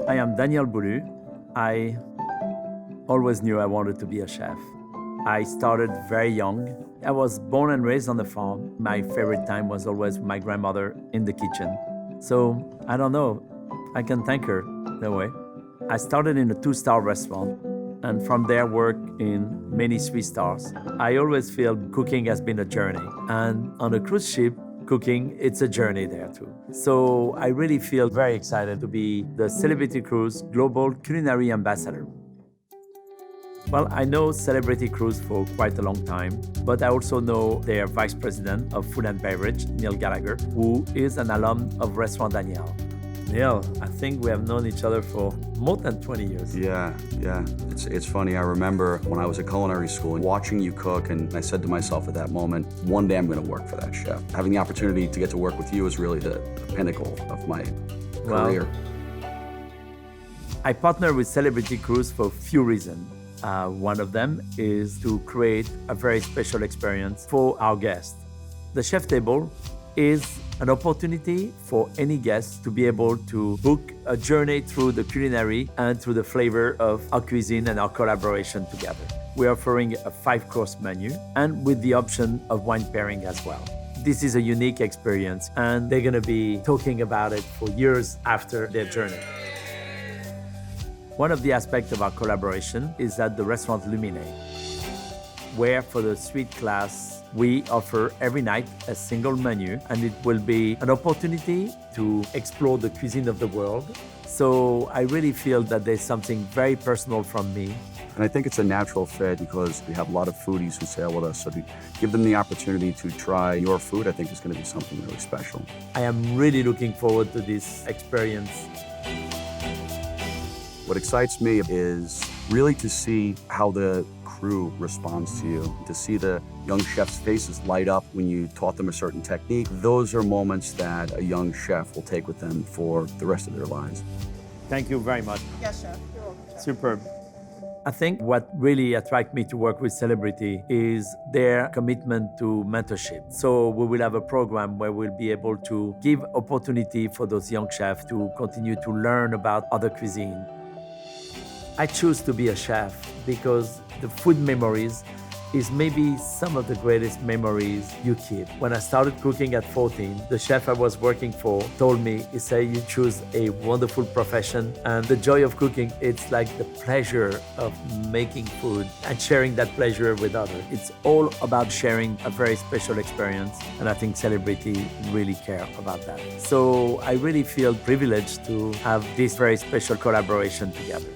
I am Daniel Boulud. I always knew I wanted to be a chef. I started very young. I was born and raised on the farm. My favorite time was always with my grandmother in the kitchen. So, I don't know, I can thank her in a way. I started in a 2-star restaurant and from there worked in many 3 stars. I always feel cooking has been a journey. And on a cruise ship, cooking, it's a journey there too. So I really feel very excited to be the Celebrity Cruise Global Culinary Ambassador. Well, I know Celebrity Cruise for quite a long time, but I also know their Vice President of Food and Beverage, Neil Gallagher, who is an alum of Restaurant Daniel. Neil, I think we have known each other for more than 20 years. Yeah. It's funny. I remember when I was at culinary school watching you cook, and I said to myself at that moment, one day I'm going to work for that chef. Having the opportunity to get to work with you is really the pinnacle of my career. I partner with Celebrity Cruise for a few reasons. One of them is to create a very special experience for our guests. The chef table is an opportunity for any guest to be able to book a journey through the culinary and through the flavor of our cuisine and our collaboration together. We're offering a 5-course menu and with the option of wine pairing as well. This is a unique experience and they're gonna be talking about it for years after their journey. One of the aspects of our collaboration is at the restaurant Luminae, where for the suite class, we offer every night a single menu, and it will be an opportunity to explore the cuisine of the world. So I really feel that there's something very personal from me. And I think it's a natural fit because we have a lot of foodies who sail with us. So to give them the opportunity to try your food, I think is going to be something really special. I am really looking forward to this experience. What excites me is really to see how the crew responds to you, to see the young chefs' faces light up when you taught them a certain technique. Those are moments that a young chef will take with them for the rest of their lives. Thank you very much. Yes, chef. You're welcome, chef. Superb. I think what really attracts me to work with Celebrity is their commitment to mentorship. So we will have a program where we'll be able to give opportunity for those young chefs to continue to learn about other cuisine. I choose to be a chef because the food memories is maybe some of the greatest memories you keep. When I started cooking at 14, the chef I was working for told me, he said, you choose a wonderful profession and the joy of cooking, it's like the pleasure of making food and sharing that pleasure with others. It's all about sharing a very special experience and I think Celebrity really care about that. So I really feel privileged to have this very special collaboration together.